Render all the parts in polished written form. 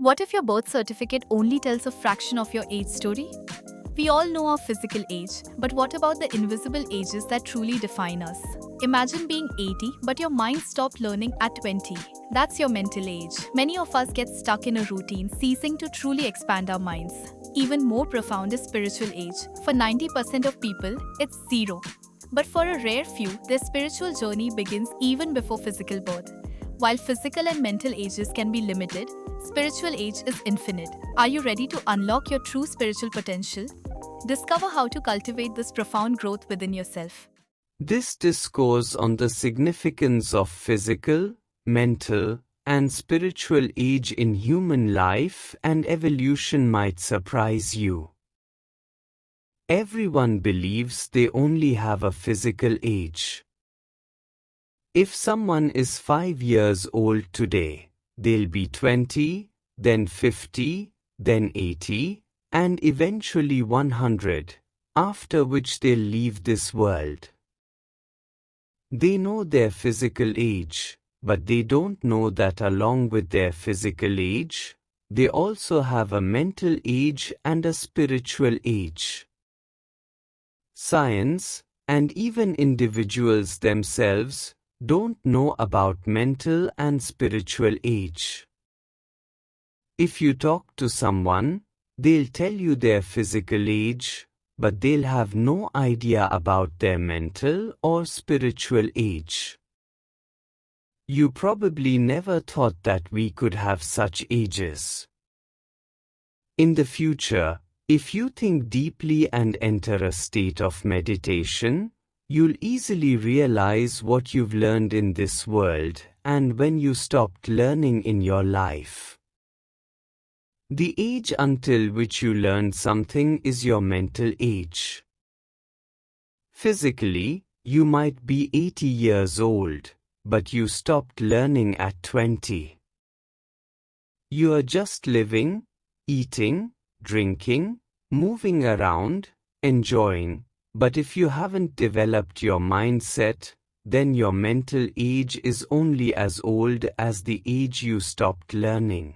What if your birth certificate only tells a fraction of your age story? We all know our physical age, but what about the invisible ages that truly define us? Imagine being 80, but your mind stopped learning at 20. That's your mental age. Many of us get stuck in a routine, ceasing to truly expand our minds. Even more profound is spiritual age. For 90% of people, it's zero. But for a rare few, their spiritual journey begins even before physical birth. While physical and mental ages can be limited, spiritual age is infinite. Are you ready to unlock your true spiritual potential? Discover how to cultivate this profound growth within yourself. This discourse on the significance of physical, mental, and spiritual age in human life and evolution might surprise you. Everyone believes they only have a physical age. If someone is 5 years old today, they'll be 20, then 50, then 80, and eventually 100, after which they'll leave this world. They know their physical age, but they don't know that along with their physical age, they also have a mental age and a spiritual age. Science, and even individuals themselves, don't know about mental and spiritual age. If you talk to someone, they'll tell you their physical age, but they'll have no idea about their mental or spiritual age. You probably never thought that we could have such ages. In the future, if you think deeply and enter a state of meditation, you'll easily realize what you've learned in this world and when you stopped learning in your life. The age until which you learned something is your mental age. Physically, you might be 80 years old, but you stopped learning at 20. You are just living, eating, drinking, moving around, enjoying. But if you haven't developed your mindset, then your mental age is only as old as the age you stopped learning.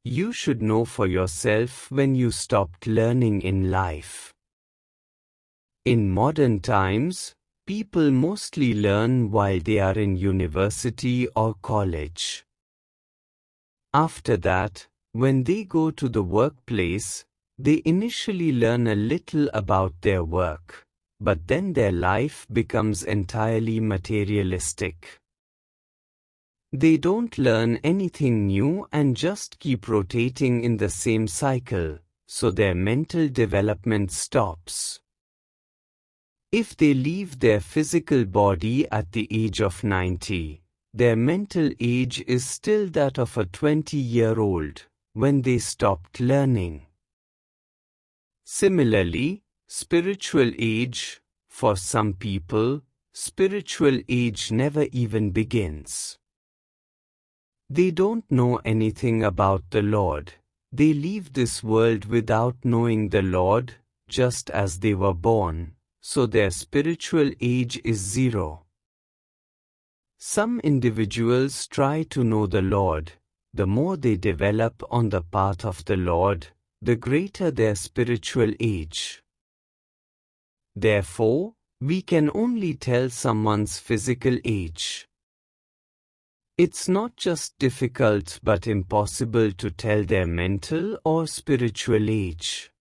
You should know for yourself when you stopped learning in life. In modern times, people mostly learn while they are in university or college. After that, when they go to the workplace, they initially learn a little about their work, but then their life becomes entirely materialistic. They don't learn anything new and just keep rotating in the same cycle, so their mental development stops. If they leave their physical body at the age of 90, their mental age is still that of a 20-year-old when they stopped learning. Similarly, spiritual age, for some people, spiritual age never even begins. They don't know anything about the Lord. They leave this world without knowing the Lord, just as they were born, so their spiritual age is zero. Some individuals try to know the Lord. The more they develop on the path of the Lord, the greater their spiritual age. Therefore, we can only tell someone's physical age. It's not just difficult but impossible to tell their mental or spiritual age.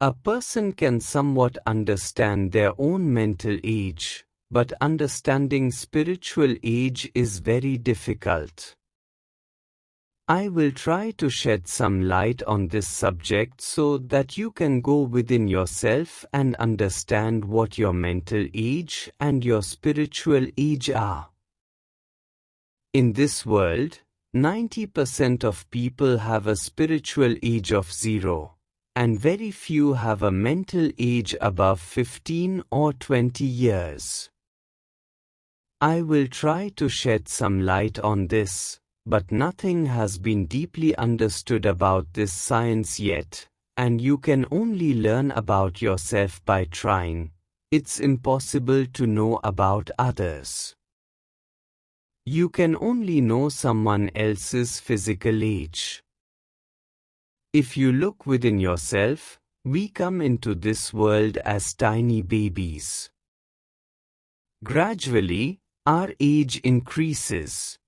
A person can somewhat understand their own mental age, but understanding spiritual age is very difficult. I will try to shed some light on this subject so that you can go within yourself and understand what your mental age and your spiritual age are. In this world, 90% of people have a spiritual age of 0, and very few have a mental age above 15 or 20 years. I will try to shed some light on this, but nothing has been deeply understood about this science yet, and you can only learn about yourself by trying. It's impossible to know about others. You can only know someone else's physical age. If you look within yourself, we come into this world as tiny babies. Gradually, our age increases.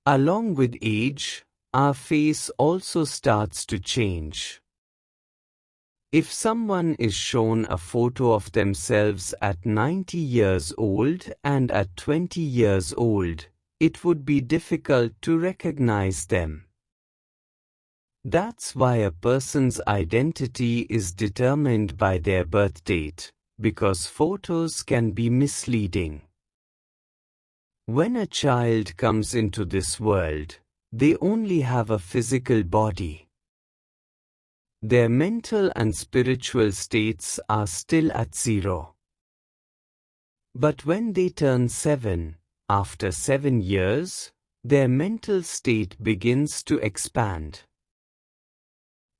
Along with age, our face also starts to change. If someone is shown a photo of themselves at 90 years old and at 20 years old, it would be difficult to recognize them. That's why a person's identity is determined by their birth date, because photos can be misleading. When a child comes into this world, they only have a physical body. Their mental and spiritual states are still at 0. But when they turn 7, after 7 years, their mental state begins to expand.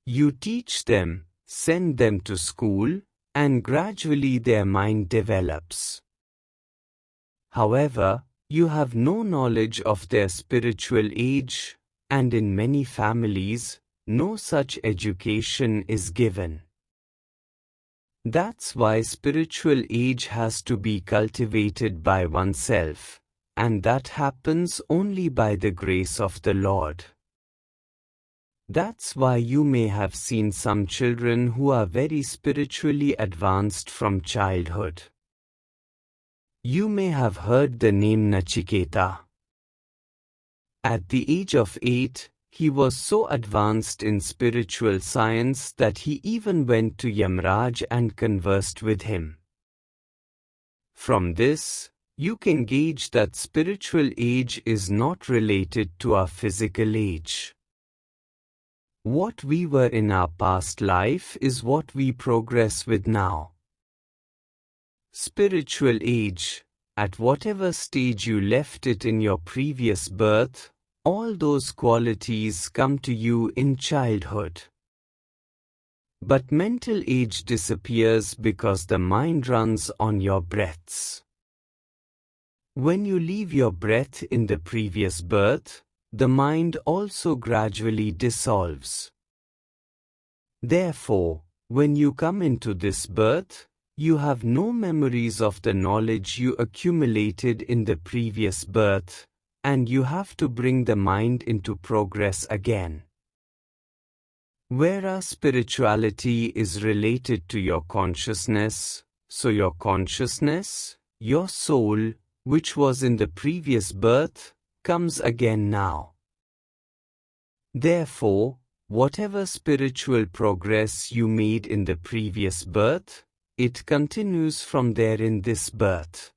You teach them, send them to school, and gradually their mind develops. However, you have no knowledge of their spiritual age, and in many families, no such education is given. That's why spiritual age has to be cultivated by oneself, and that happens only by the grace of the Lord. That's why you may have seen some children who are very spiritually advanced from childhood. You may have heard the name Nachiketa. At the age of 8, he was so advanced in spiritual science that he even went to Yamraj and conversed with him. From this, you can gauge that spiritual age is not related to our physical age. What we were in our past life is what we progress with now. Spiritual age, at whatever stage you left it in your previous birth, all those qualities come to you in childhood. But mental age disappears because the mind runs on your breaths. When you leave your breath in the previous birth, the mind also gradually dissolves. Therefore, when you come into this birth, you have no memories of the knowledge you accumulated in the previous birth, and you have to bring the mind into progress again. Whereas spirituality is related to your consciousness, so your consciousness, your soul, which was in the previous birth, comes again now. Therefore, whatever spiritual progress you made in the previous birth, it continues from there in this birth.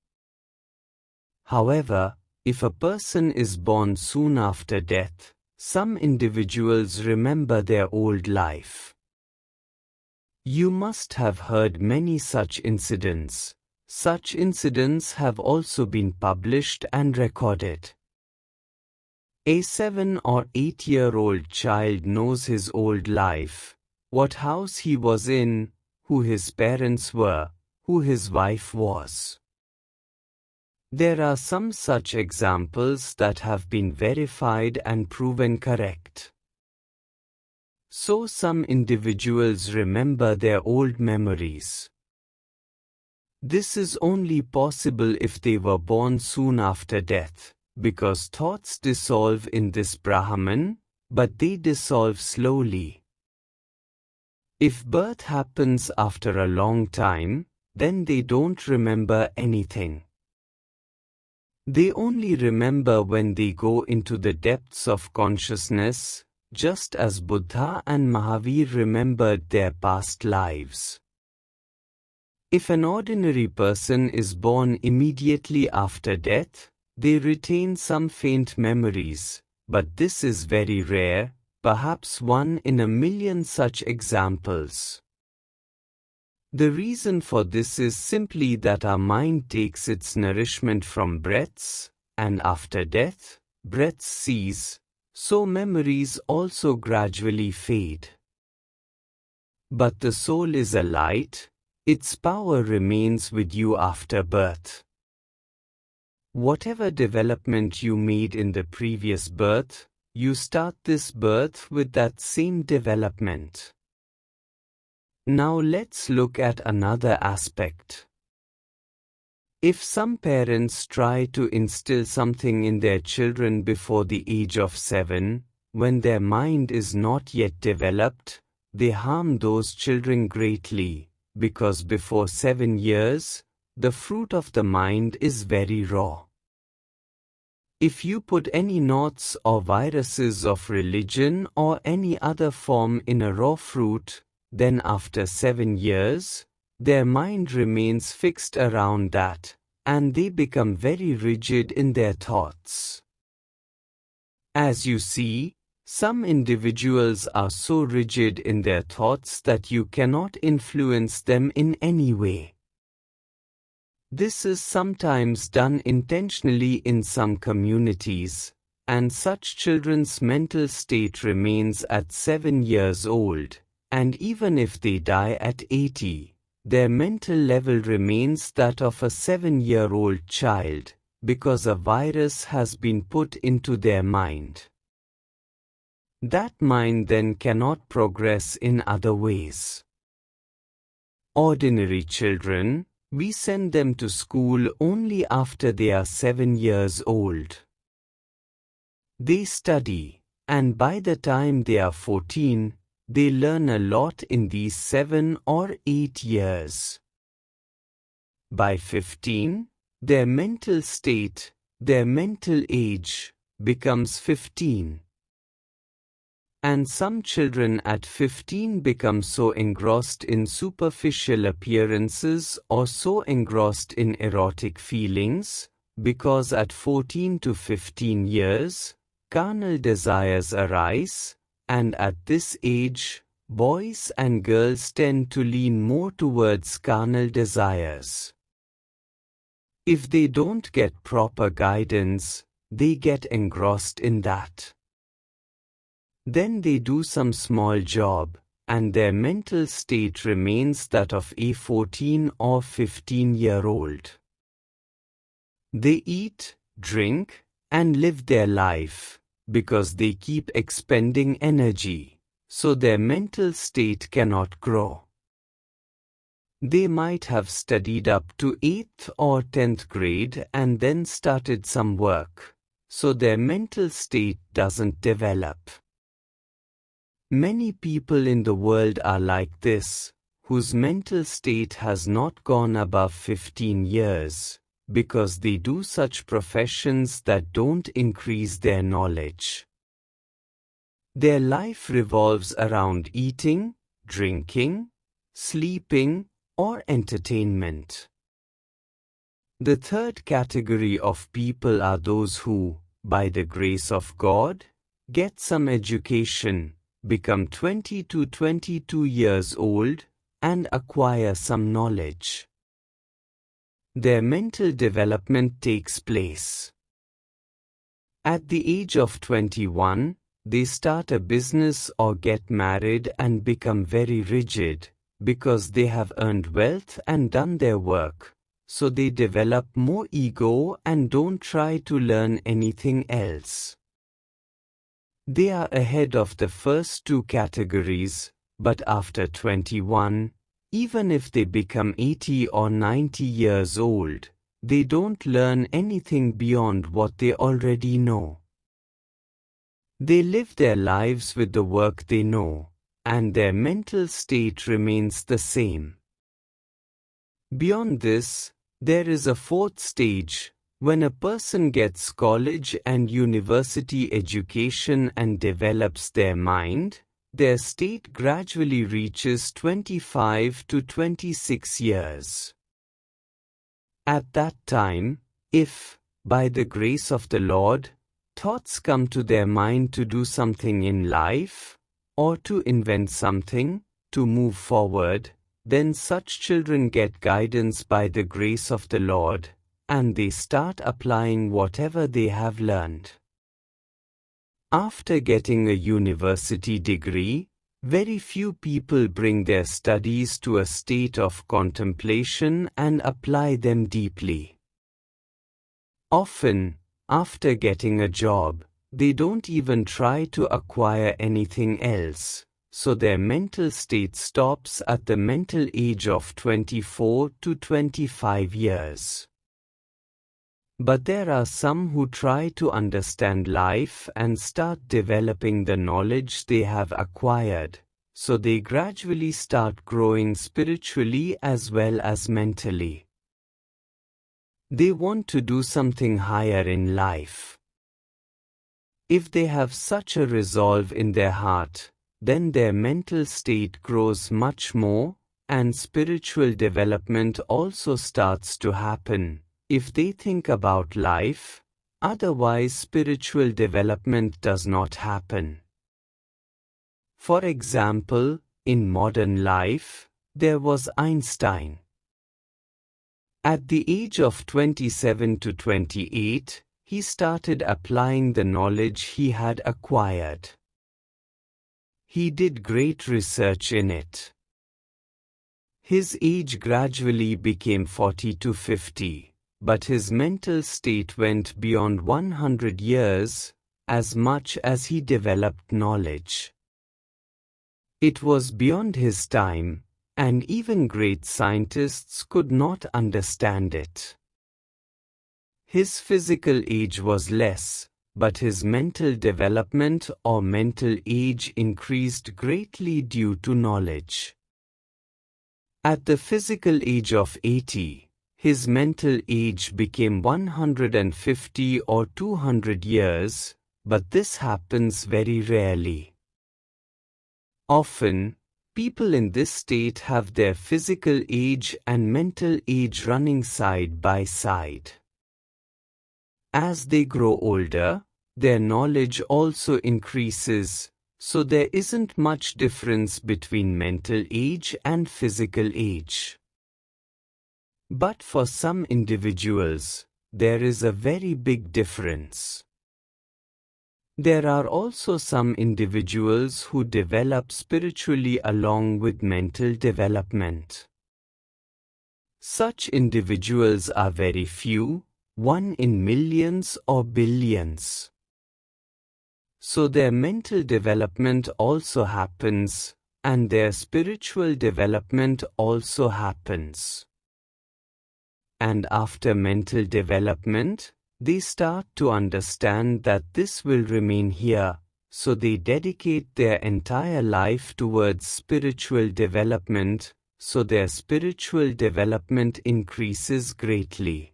However, if a person is born soon after death, some individuals remember their old life. You must have heard many such incidents. Such incidents have also been published and recorded. A 7 or 8-year-old child knows his old life, what house he was in, who his parents were, who his wife was. There are some such examples that have been verified and proven correct. So some individuals remember their old memories. This is only possible if they were born soon after death, because thoughts dissolve in this Brahman, but they dissolve slowly. If birth happens after a long time, then they don't remember anything. They only remember when they go into the depths of consciousness, just as Buddha and Mahavir remembered their past lives. If an ordinary person is born immediately after death, they retain some faint memories, but this is very rare, perhaps 1 in a million such examples. The reason for this is simply that our mind takes its nourishment from breaths, and after death, breaths cease, so memories also gradually fade. But the soul is a light, its power remains with you after birth. Whatever development you made in the previous birth, you start this birth with that same development. Now let's look at another aspect. If some parents try to instill something in their children before the age of 7, when their mind is not yet developed, they harm those children greatly, because before 7 years, the fruit of the mind is very raw. If you put any knots or viruses of religion or any other form in a raw fruit, then after 7 years, their mind remains fixed around that, and they become very rigid in their thoughts. As you see, some individuals are so rigid in their thoughts that you cannot influence them in any way. This is sometimes done intentionally in some communities, and such children's mental state remains at 7 years old, and even if they die at 80, their mental level remains that of a 7-year-old child, because a virus has been put into their mind. That mind then cannot progress in other ways. Ordinary children, we send them to school only after they are 7 years old. They study, and by the time they are 14, they learn a lot in these 7 or 8 years. By 15, their mental state, their mental age, becomes 15. And some children at 15 become so engrossed in superficial appearances or so engrossed in erotic feelings, because at 14 to 15 years, carnal desires arise, and at this age, boys and girls tend to lean more towards carnal desires. If they don't get proper guidance, they get engrossed in that. Then they do some small job, and their mental state remains that of a 14 or 15-year-old. They eat, drink, and live their life, because they keep expending energy, so their mental state cannot grow. They might have studied up to 8th or 10th grade and then started some work, so their mental state doesn't develop. Many people in the world are like this, whose mental state has not gone above 15 years, because they do such professions that don't increase their knowledge. Their life revolves around eating, drinking, sleeping, or entertainment. The third category of people are those who, by the grace of God, get some education, become 20 to 22 years old, and acquire some knowledge. Their mental development takes place. At the age of 21, they start a business or get married and become very rigid, because they have earned wealth and done their work, so they develop more ego and don't try to learn anything else. They are ahead of the first two categories, but after 21, even if they become 80 or 90 years old, they don't learn anything beyond what they already know. They live their lives with the work they know, and their mental state remains the same. Beyond this, there is a fourth stage, when a person gets college and university education and develops their mind, their state gradually reaches 25 to 26 years. At that time, if, by the grace of the Lord, thoughts come to their mind to do something in life, or to invent something, to move forward, then such children get guidance by the grace of the Lord, and they start applying whatever they have learned. After getting a university degree, very few people bring their studies to a state of contemplation and apply them deeply. Often, after getting a job, they don't even try to acquire anything else, so their mental state stops at the mental age of 24 to 25 years. But there are some who try to understand life and start developing the knowledge they have acquired, so they gradually start growing spiritually as well as mentally. They want to do something higher in life. If they have such a resolve in their heart, then their mental state grows much more, and spiritual development also starts to happen, if they think about life. Otherwise, spiritual development does not happen. For example, in modern life, there was Einstein. At the age of 27 to 28, he started applying the knowledge he had acquired. He did great research in it. His age gradually became 40 to 50, but his mental state went beyond 100 years, as much as he developed knowledge. It was beyond his time, and even great scientists could not understand it. His physical age was less, but his mental development or mental age increased greatly due to knowledge. At the physical age of 80, his mental age became 150 or 200 years, but this happens very rarely. Often, people in this state have their physical age and mental age running side by side. As they grow older, their knowledge also increases, so there isn't much difference between mental age and physical age. But for some individuals, there is a very big difference. There are also some individuals who develop spiritually along with mental development. Such individuals are very few, one in millions or billions. So their mental development also happens, and their spiritual development also happens. And after mental development, they start to understand that this will remain here, so they dedicate their entire life towards spiritual development, so their spiritual development increases greatly.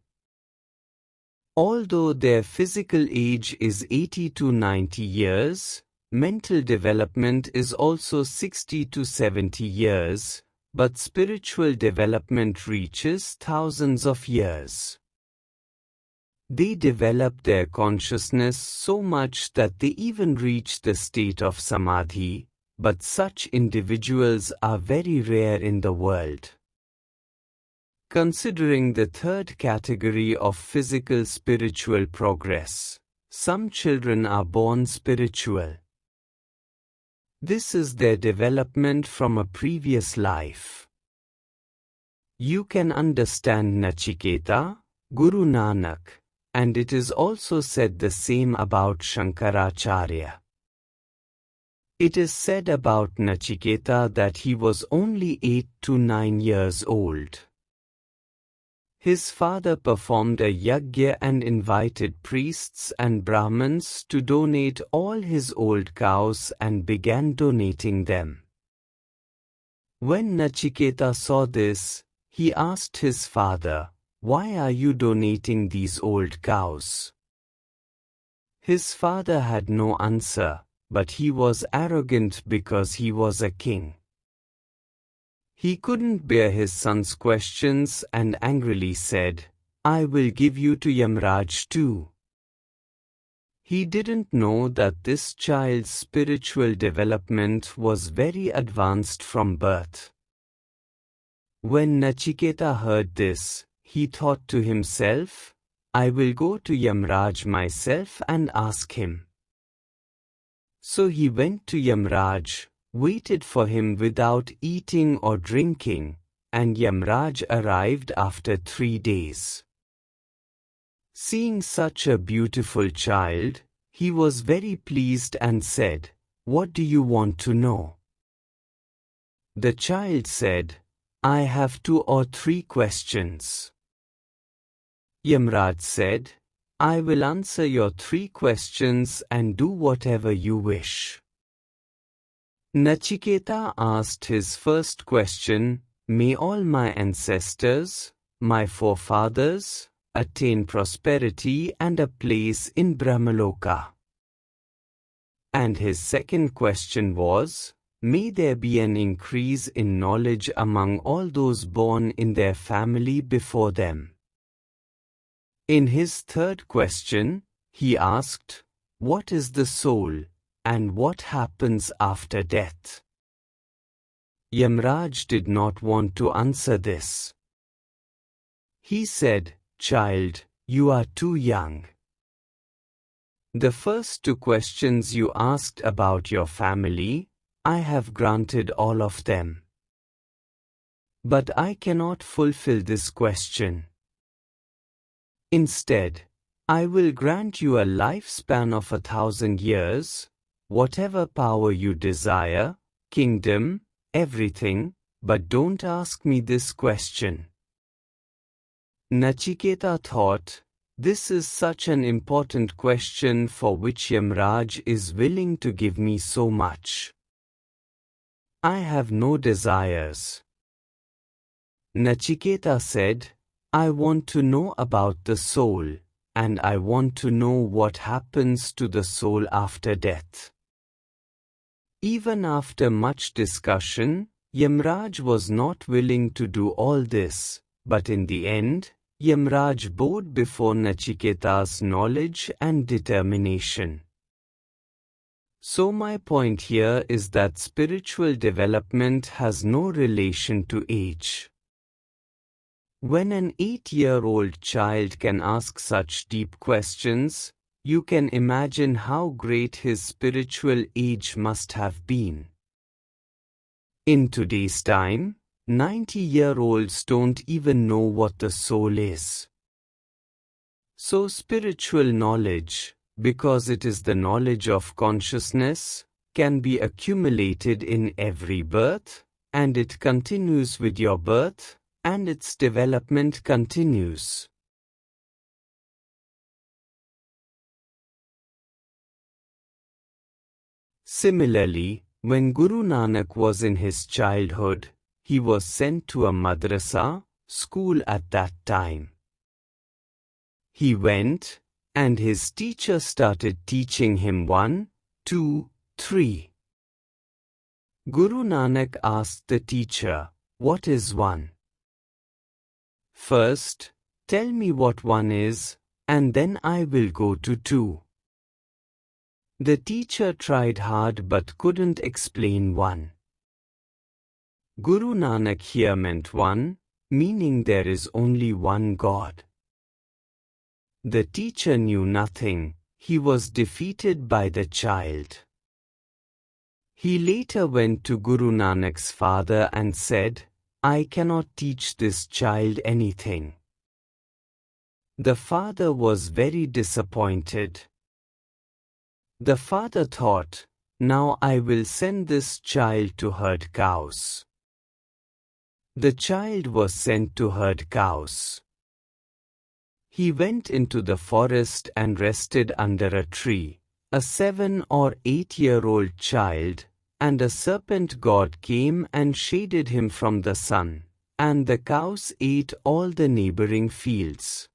Although their physical age is 80 to 90 years, mental development is also 60 to 70 years, but spiritual development reaches thousands of years. They develop their consciousness so much that they even reach the state of samadhi, but such individuals are very rare in the world. Considering the third category of physical spiritual progress, some children are born spiritual. This is their development from a previous life. You can understand Nachiketa, Guru Nanak, and it is also said the same about Shankaracharya. It is said about Nachiketa that he was only 8 to 9 years old. His father performed a yajna and invited priests and Brahmins to donate all his old cows and began donating them. When Nachiketa saw this, he asked his father, "Why are you donating these old cows?" His father had no answer, but he was arrogant because he was a king. He couldn't bear his son's questions and angrily said, "I will give you to Yamraj too." He didn't know that this child's spiritual development was very advanced from birth. When Nachiketa heard this, he thought to himself, "I will go to Yamraj myself and ask him." So he went to Yamraj, waited for him without eating or drinking, and Yamraj arrived after 3 days. Seeing such a beautiful child, he was very pleased and said, "What do you want to know?" The child said, "I have 2 or 3 questions." Yamraj said, "I will answer your 3 questions and do whatever you wish." Nachiketa asked his first question, "May all my ancestors, my forefathers, attain prosperity and a place in Brahmaloka?" And his second question was, "May there be an increase in knowledge among all those born in their family before them?" In his third question, he asked, "What is the soul, and what happens after death?" Yamraj did not want to answer this. He said, "Child, you are too young. The first 2 questions you asked about your family, I have granted all of them. But I cannot fulfill this question. Instead, I will grant you a lifespan of 1,000 years, whatever power you desire, kingdom, everything, but don't ask me this question." Nachiketa thought, "This is such an important question for which Yamraj is willing to give me so much. I have no desires." Nachiketa said, "I want to know about the soul, and I want to know what happens to the soul after death." Even after much discussion, Yamraj was not willing to do all this, but in the end, Yamraj bowed before Nachiketa's knowledge and determination. So my point here is that spiritual development has no relation to age. When an 8-year-old child can ask such deep questions, you can imagine how great his spiritual age must have been. In today's time, 90-year-olds don't even know what the soul is. So spiritual knowledge, because it is the knowledge of consciousness, can be accumulated in every birth, and it continues with your birth, and its development continues. Similarly, when Guru Nanak was in his childhood, he was sent to a madrasa, school at that time. He went, and his teacher started teaching him 1, 2, 3. Guru Nanak asked the teacher, "What is 1? First, tell me what 1 is, and then I will go to 2. The teacher tried hard but couldn't explain 1. Guru Nanak here meant 1, meaning there is only one God. The teacher knew nothing, he was defeated by the child. He later went to Guru Nanak's father and said, "I cannot teach this child anything." The father was very disappointed. The father thought, "Now I will send this child to herd cows." The child was sent to herd cows. He went into the forest and rested under a tree, a 7 or 8-year-old child, and a serpent god came and shaded him from the sun, and the cows ate all the neighboring fields.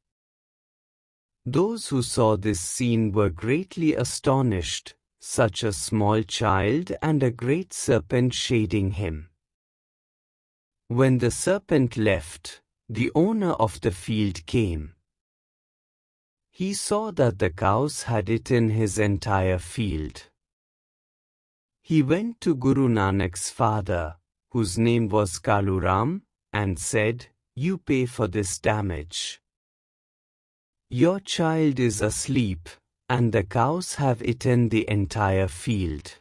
Those who saw this scene were greatly astonished, such a small child and a great serpent shading him. When the serpent left, the owner of the field came. He saw that the cows had eaten his entire field. He went to Guru Nanak's father, whose name was Kaluram, and said, "You pay for this damage. Your child is asleep, and the cows have eaten the entire field."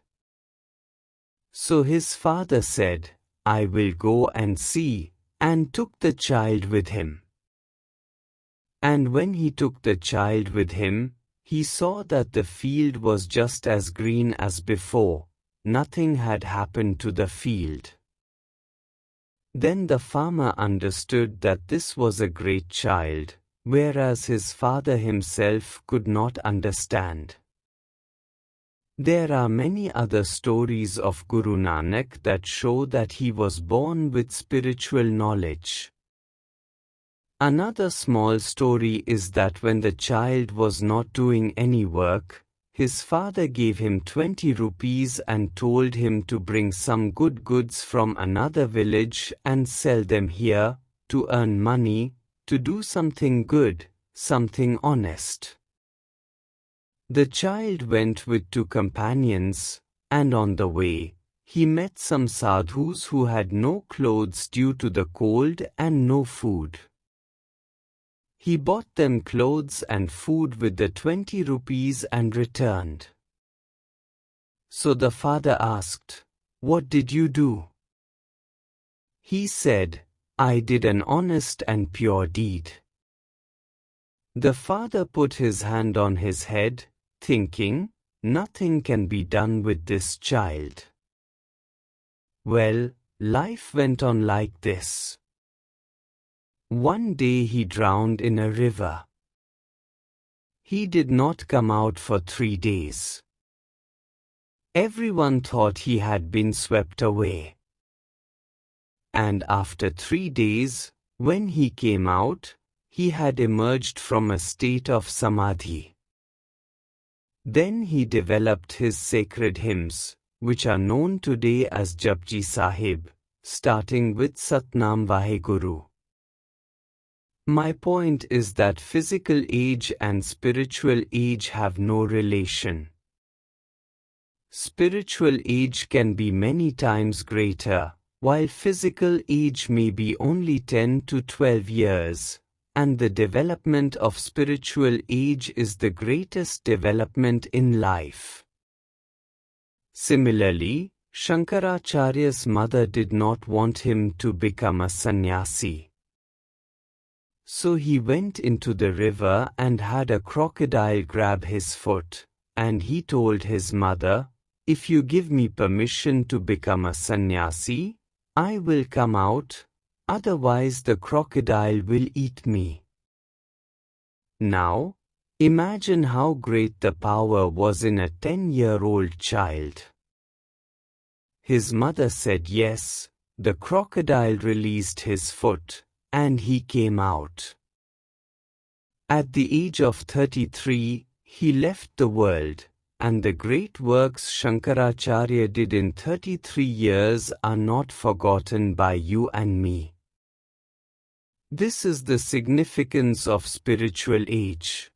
So his father said, "I will go and see," and took the child with him. And when he took the child with him, he saw that the field was just as green as before. Nothing had happened to the field. Then the farmer understood that this was a great child, whereas his father himself could not understand. There are many other stories of Guru Nanak that show that he was born with spiritual knowledge. Another small story is that when the child was not doing any work, his father gave him 20 rupees and told him to bring some good goods from another village and sell them here, to earn money, to do something good, something honest. The child went with 2 companions, and on the way, he met some sadhus who had no clothes due to the cold and no food. He bought them clothes and food with the 20 rupees and returned. So the father asked, "What did you do?" He said, "I did an honest and pure deed." The father put his hand on his head, thinking, nothing can be done with this child. Well, life went on like this. One day he drowned in a river. He did not come out for 3 days. Everyone thought he had been swept away. And after 3 days, when he came out, he had emerged from a state of samadhi. Then he developed his sacred hymns, which are known today as Japji Sahib, starting with Satnam Vaheguru. My point is that physical age and spiritual age have no relation. Spiritual age can be many times greater, while physical age may be only 10 to 12 years, and the development of spiritual age is the greatest development in life. Similarly, Shankaracharya's mother did not want him to become a sannyasi. So he went into the river and had a crocodile grab his foot, and he told his mother, "If you give me permission to become a sannyasi, I will come out, otherwise the crocodile will eat me." Now, imagine how great the power was in a 10-year-old child. His mother said yes, the crocodile released his foot, and he came out. At the age of 33, he left the world, and the great works Shankaracharya did in 33 years are not forgotten by you and me. This is the significance of spiritual age.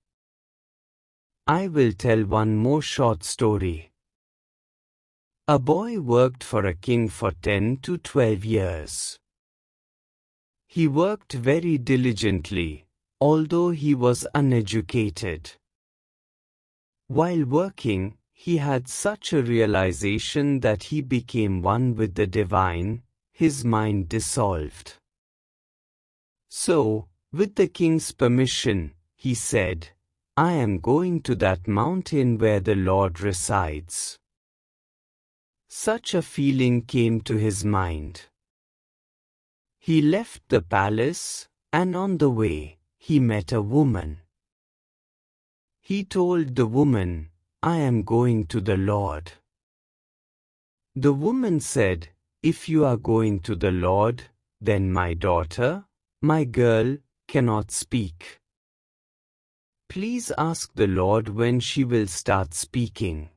I will tell one more short story. A boy worked for a king for 10 to 12 years. He worked very diligently, although he was uneducated. While working, he had such a realization that he became one with the divine, his mind dissolved. So, with the king's permission, he said, "I am going to that mountain where the Lord resides." Such a feeling came to his mind. He left the palace, and on the way, he met a woman. He told the woman, "I am going to the Lord." The woman said, "If you are going to the Lord, then my daughter, my girl, cannot speak. Please ask the Lord when she will start speaking.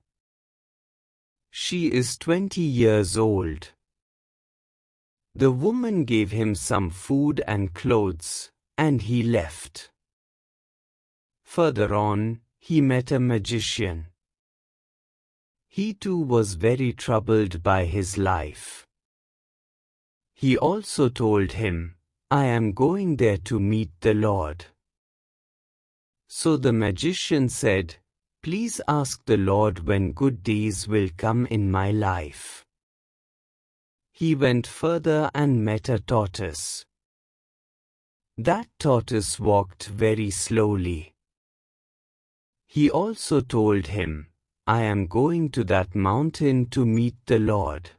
She is 20 years old." The woman gave him some food and clothes, and he left. Further on, he met a magician. He too was very troubled by his life. He also told him, "I am going there to meet the Lord." So the magician said, "Please ask the Lord when good days will come in my life." He went further and met a tortoise. That tortoise walked very slowly. He also told him, I am going to that mountain to meet the Lord.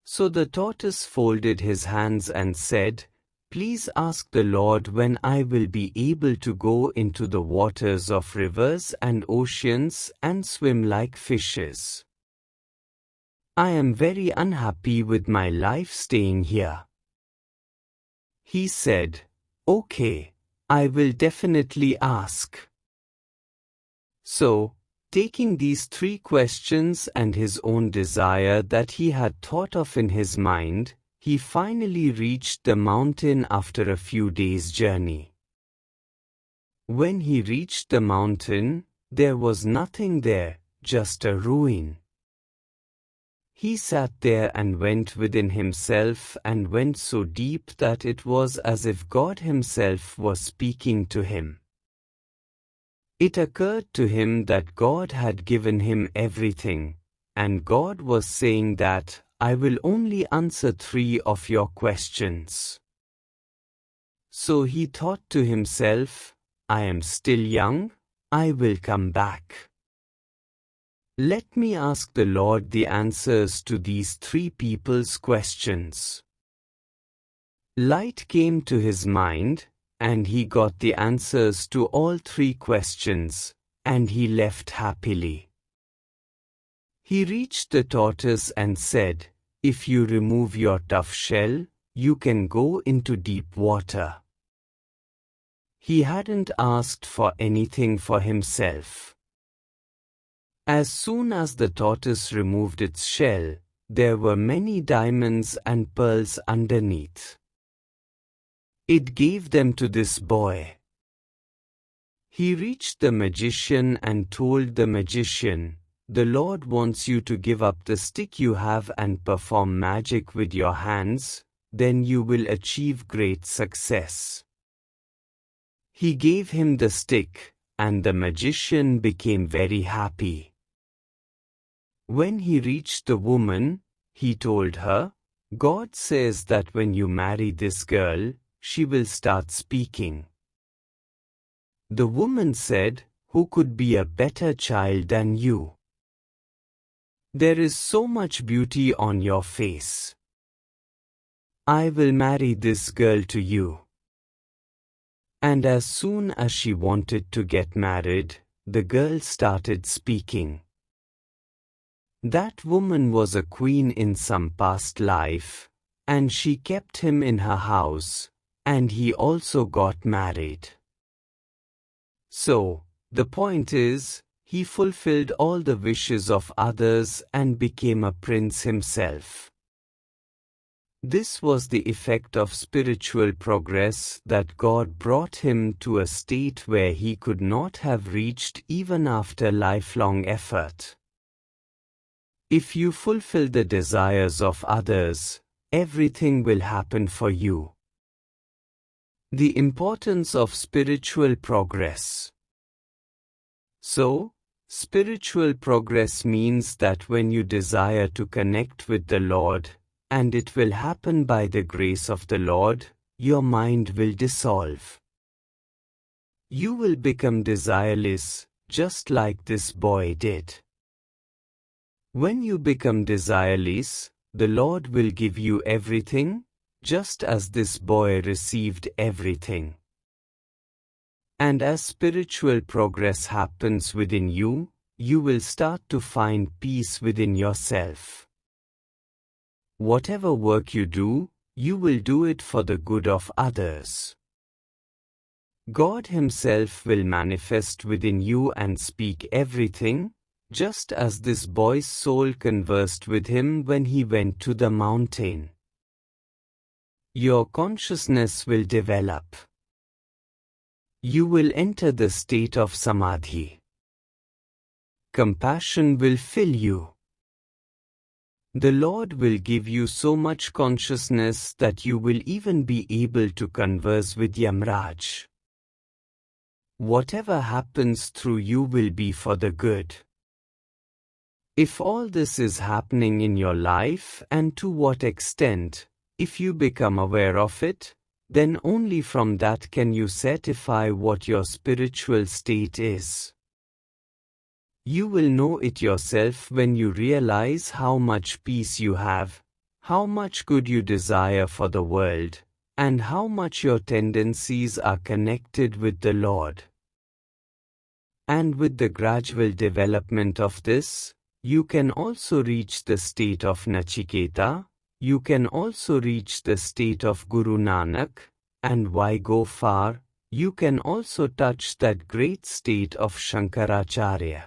So the tortoise folded his hands and said, Please ask the Lord when I will be able to go into the waters of rivers and oceans and swim like fishes. I am very unhappy with my life staying here. He said, Okay, I will definitely ask. So, taking these 3 questions and his own desire that he had thought of in his mind, he finally reached the mountain after a few days' journey. When he reached the mountain, there was nothing there, just a ruin. He sat there and went within himself and went so deep that it was as if God himself was speaking to him. It occurred to him that God had given him everything, and God was saying that, I will only answer 3 of your questions. So he thought to himself, I am still young, I will come back. Let me ask the Lord the answers to these 3 people's questions. Light came to his mind, and he got the answers to all 3 questions, and he left happily. He reached the tortoise and said, If you remove your tough shell, you can go into deep water. He hadn't asked for anything for himself. As soon as the tortoise removed its shell, there were many diamonds and pearls underneath. It gave them to this boy. He reached the magician and told the magician, The Lord wants you to give up the stick you have and perform magic with your hands, then you will achieve great success. He gave him the stick, and the magician became very happy. When he reached the woman, he told her, God says that when you marry this girl, she will start speaking. The woman said, Who could be a better child than you? There is so much beauty on your face. I will marry this girl to you. And as soon as she wanted to get married, the girl started speaking. That woman was a queen in some past life, and she kept him in her house, and he also got married. So, the point is, he fulfilled all the wishes of others and became a prince himself. This was the effect of spiritual progress, that God brought him to a state where he could not have reached even after lifelong effort. If you fulfill the desires of others, everything will happen for you. The importance of spiritual progress. So, spiritual progress means that when you desire to connect with the Lord, and it will happen by the grace of the Lord, your mind will dissolve. You will become desireless, just like this boy did. When you become desireless, the Lord will give you everything, just as this boy received everything. And as spiritual progress happens within you, you will start to find peace within yourself. Whatever work you do, you will do it for the good of others. God Himself will manifest within you and speak everything, just as this boy's soul conversed with him when he went to the mountain. Your consciousness will develop. You will enter the state of samadhi. Compassion will fill you. The Lord will give you so much consciousness that you will even be able to converse with Yamraj. Whatever happens through you will be for the good. If all this is happening in your life, and to what extent, if you become aware of it, then only from that can you certify what your spiritual state is. You will know it yourself when you realize how much peace you have, how much good you desire for the world, and how much your tendencies are connected with the Lord. And with the gradual development of this, you can also reach the state of Nachiketa, you can also reach the state of Guru Nanak, and why go far, you can also touch that great state of Shankaracharya.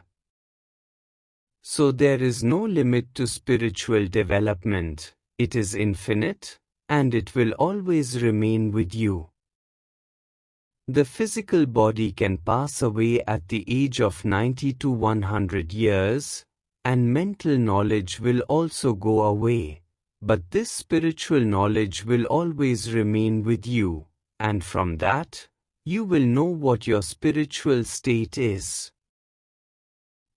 So there is no limit to spiritual development, it is infinite, and it will always remain with you. The physical body can pass away at the age of 90 to 100 years, and mental knowledge will also go away, but this spiritual knowledge will always remain with you, and from that, you will know what your spiritual state is.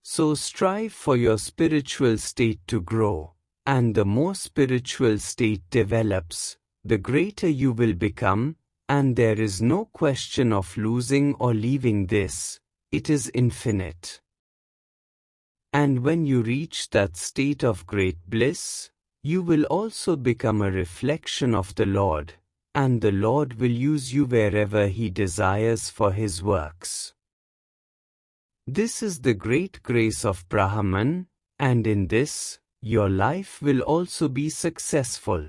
So strive for your spiritual state to grow, and the more spiritual state develops, the greater you will become, and there is no question of losing or leaving this, it is infinite. And when you reach that state of great bliss, you will also become a reflection of the Lord, and the Lord will use you wherever He desires for His works. This is the great grace of Brahman, and in this, your life will also be successful.